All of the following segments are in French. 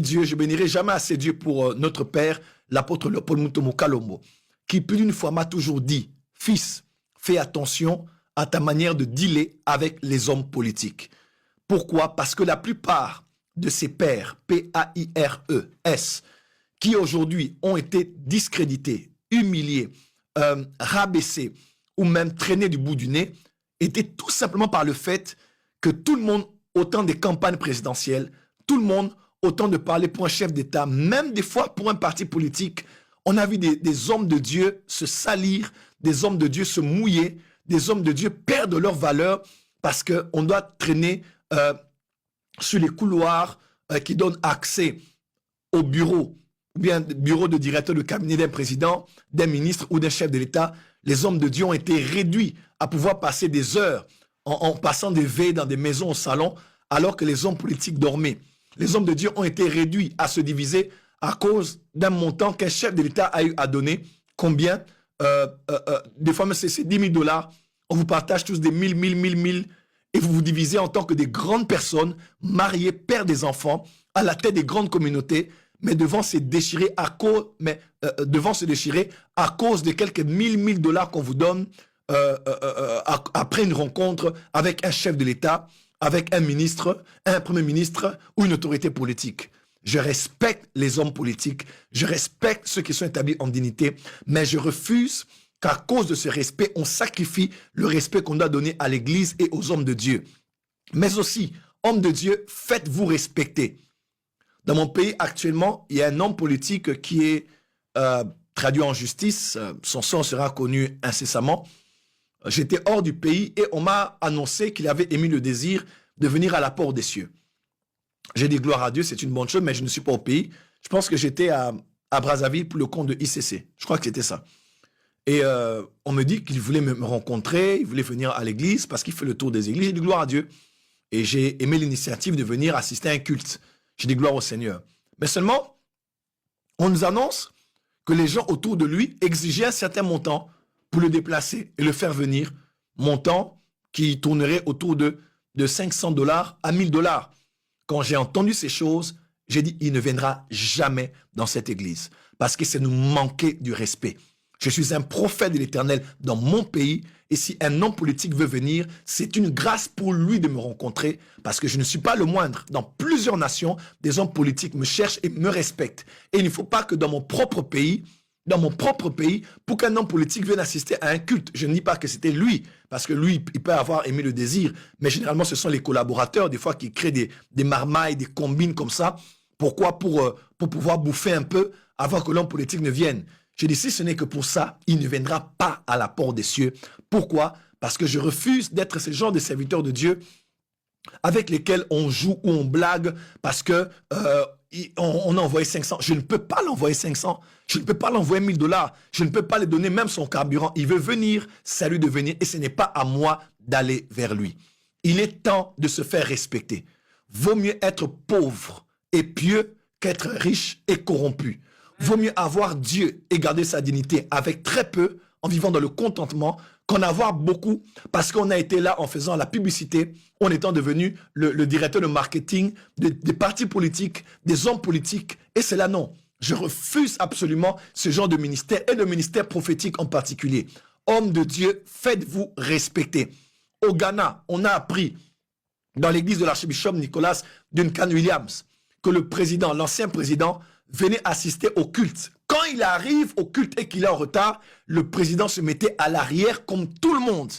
Dieu, je bénirai jamais assez Dieu pour notre Père, l'apôtre Léopold Mutombo Kalombo, qui plus d'une fois m'a toujours dit, fils, fais attention à ta manière de dealer avec les hommes politiques. Pourquoi? Parce que la plupart de ces pères, P-A-I-R-E-S, qui aujourd'hui ont été discrédités, humiliés, rabaissés ou même traînés du bout du nez, étaient tout simplement par le fait que tout le monde, au temps des campagnes présidentielles, tout le monde, au temps de parler pour un chef d'État, même des fois pour un parti politique, on a vu des hommes de Dieu se salir, des hommes de Dieu se mouiller, des hommes de Dieu perdre leur valeur parce qu'on doit traîner sur les couloirs qui donnent accès au bureau, ou bien bureau de directeur de cabinet d'un président, d'un ministre ou d'un chef de l'État. Les hommes de Dieu ont été réduits à pouvoir passer des heures en passant des veilles dans des maisons au salon, alors que les hommes politiques dormaient. Les hommes de Dieu ont été réduits à se diviser à cause d'un montant qu'un chef de l'État a eu à donner. Combien? Des fois, c'est 10 000 $. On vous partage tous des 1000, et vous vous divisez en tant que des grandes personnes, mariées, pères des enfants, à la tête des grandes communautés, mais devant se déchirer à cause de quelques 1000 $ qu'on vous donne après une rencontre avec un chef de l'État, avec un ministre, un premier ministre ou une autorité politique. Je respecte les hommes politiques, je respecte ceux qui sont établis en dignité, mais je refuse qu'à cause de ce respect, on sacrifie le respect qu'on doit donner à l'Église et aux hommes de Dieu. Mais aussi, hommes de Dieu, faites-vous respecter. Dans mon pays, actuellement, il y a un homme politique qui est traduit en justice. Son sort sera connu incessamment. J'étais hors du pays et on m'a annoncé qu'il avait émis le désir de venir à la porte des cieux. J'ai dit gloire à Dieu, c'est une bonne chose, mais je ne suis pas au pays. Je pense que j'étais à Brazzaville pour le compte de ICC. Je crois que c'était ça. Et on me dit qu'il voulait me rencontrer, il voulait venir à l'église parce qu'il fait le tour des églises. J'ai dit gloire à Dieu. Et j'ai aimé l'initiative de venir assister à un culte. J'ai dit gloire au Seigneur. Mais seulement, on nous annonce que les gens autour de lui exigeaient un certain montant pour le déplacer et le faire venir. Montant qui tournerait autour de 500 $ à 1000 $. Quand j'ai entendu ces choses, j'ai dit, il ne viendra jamais dans cette église. Parce que c'est nous manquer du respect. Je suis un prophète de l'Éternel dans mon pays. Et si un homme politique veut venir, c'est une grâce pour lui de me rencontrer. Parce que je ne suis pas le moindre. Dans plusieurs nations, des hommes politiques me cherchent et me respectent. Et il ne faut pas que dans mon propre pays, pour qu'un homme politique vienne assister à un culte, je ne dis pas que c'était lui, parce que lui, il peut avoir aimé le désir, mais généralement, ce sont les collaborateurs, des fois, qui créent des marmailles, des combines comme ça. Pourquoi? Pour pouvoir bouffer un peu avant que l'homme politique ne vienne. Je dis, si ce n'est que pour ça, il ne viendra pas à la porte des cieux. Pourquoi? Parce que je refuse d'être ce genre de serviteur de Dieu avec lesquels on joue ou on blague parce que on a envoyé 500. Je ne peux pas l'envoyer 500. Je ne peux pas l'envoyer 1000 $. Je ne peux pas lui donner même son carburant. Il veut venir, c'est à lui de venir et ce n'est pas à moi d'aller vers lui. Il est temps de se faire respecter. Vaut mieux être pauvre et pieux qu'être riche et corrompu. Vaut mieux avoir Dieu et garder sa dignité avec très peu, en vivant dans le contentement, qu'en avoir beaucoup, parce qu'on a été là en faisant la publicité, en étant devenu le directeur de marketing des partis politiques, des hommes politiques. Et c'est là, non. Je refuse absolument ce genre de ministère, et le ministère prophétique en particulier. Hommes de Dieu, faites-vous respecter. Au Ghana, on a appris, dans l'église de l'archbishop Nicolas Duncan Williams, que le président, l'ancien président, venait assister au culte. Quand il arrive au culte et qu'il est en retard, le président se mettait à l'arrière comme tout le monde.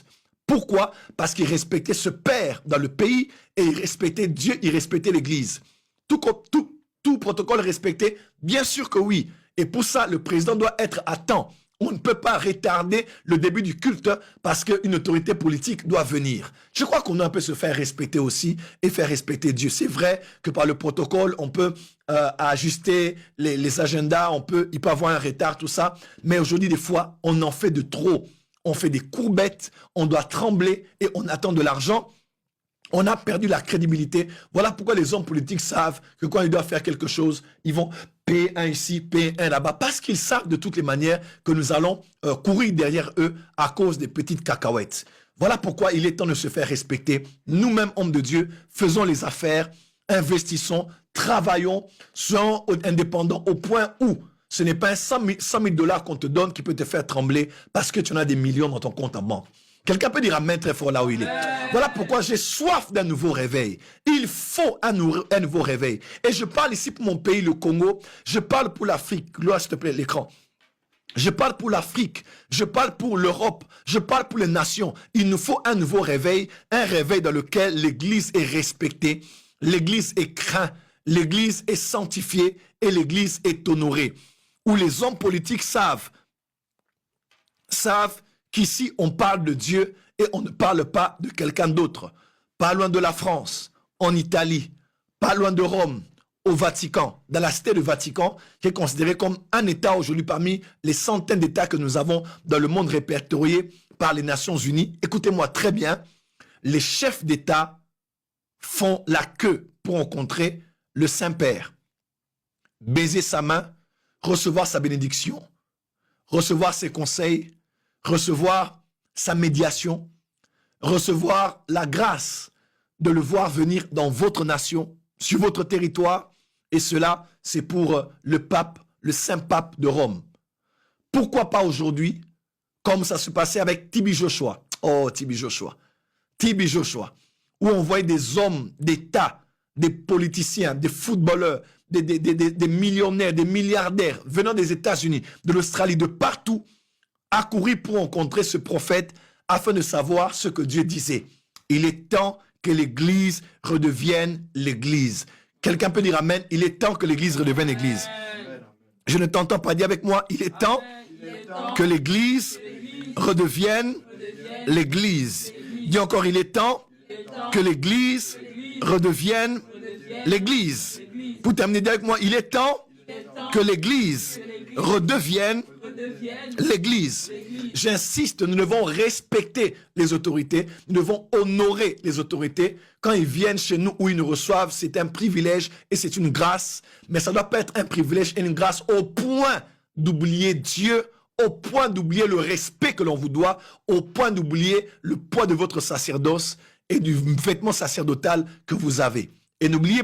Pourquoi? Parce qu'il respectait ce père dans le pays et il respectait Dieu, il respectait l'église. Tout protocole respecté? Bien sûr que oui. Et pour ça, le président doit être à temps. On ne peut pas retarder le début du culte parce qu'une autorité politique doit venir. Je crois qu'on doit un peu se faire respecter aussi et faire respecter Dieu. C'est vrai que par le protocole, on peut ajuster les agendas, il peut avoir un retard, tout ça. Mais aujourd'hui, des fois, on en fait de trop. On fait des courbettes, on doit trembler et on attend de l'argent. On a perdu la crédibilité. Voilà pourquoi les hommes politiques savent que quand ils doivent faire quelque chose, ils vont payer un ici, payer un là-bas. Parce qu'ils savent de toutes les manières que nous allons courir derrière eux à cause des petites cacahuètes. Voilà pourquoi il est temps de se faire respecter. Nous-mêmes, hommes de Dieu, faisons les affaires investissons, travaillons, soyons indépendants au point où ce n'est pas 100 000 dollars qu'on te donne qui peut te faire trembler parce que tu en as des millions dans ton compte en banque. Quelqu'un peut dire amen très fort là où il est. Voilà pourquoi j'ai soif d'un nouveau réveil. Il faut un nouveau réveil. Et je parle ici pour mon pays, le Congo. Je parle pour l'Afrique. Gloire, s'il te plaît, l'écran. Je parle pour l'Afrique, je parle pour l'Europe, je parle pour les nations. Il nous faut un nouveau réveil, un réveil dans lequel l'Église est respectée, l'Église est crainte, l'Église est sanctifiée et l'Église est honorée. Où les hommes politiques savent qu'ici on parle de Dieu et on ne parle pas de quelqu'un d'autre. Pas loin de la France, en Italie, pas loin de Rome, au Vatican, dans la cité du Vatican, qui est considérée comme un État aujourd'hui parmi les centaines d'États que nous avons dans le monde répertoriés par les Nations Unies. Écoutez-moi très bien, les chefs d'État font la queue pour rencontrer le Saint-Père, baiser sa main, recevoir sa bénédiction, recevoir ses conseils, recevoir sa médiation, recevoir la grâce de le voir venir dans votre nation, sur votre territoire, et cela, c'est pour le pape, le Saint-Pape de Rome. Pourquoi pas aujourd'hui, comme ça se passait avec Tibi Joshua. Oh, Tibi Joshua. Tibi Joshua, où on voyait des hommes d'État, des politiciens, des footballeurs, des millionnaires, des milliardaires venant des États-Unis, de l'Australie, de partout, accourir pour rencontrer ce prophète afin de savoir ce que Dieu disait. Il est temps que l'Église redevienne l'Église. Quelqu'un peut dire amen. Il est temps que l'Église redevienne l'Église. Je ne t'entends pas dire avec moi. Il est temps que l'Église redevienne l'Église. Dis encore, il est temps que l'Église redevienne l'Église. Pour terminer, dis avec moi, il est temps que l'Église redevienne l'Église. J'insiste, nous devons respecter les autorités, nous devons honorer les autorités. Quand ils viennent chez nous ou ils nous reçoivent, c'est un privilège et c'est une grâce, mais ça ne doit pas être un privilège et une grâce au point d'oublier Dieu, au point d'oublier le respect que l'on vous doit, au point d'oublier le poids de votre sacerdoce et du vêtement sacerdotal que vous avez. Et n'oubliez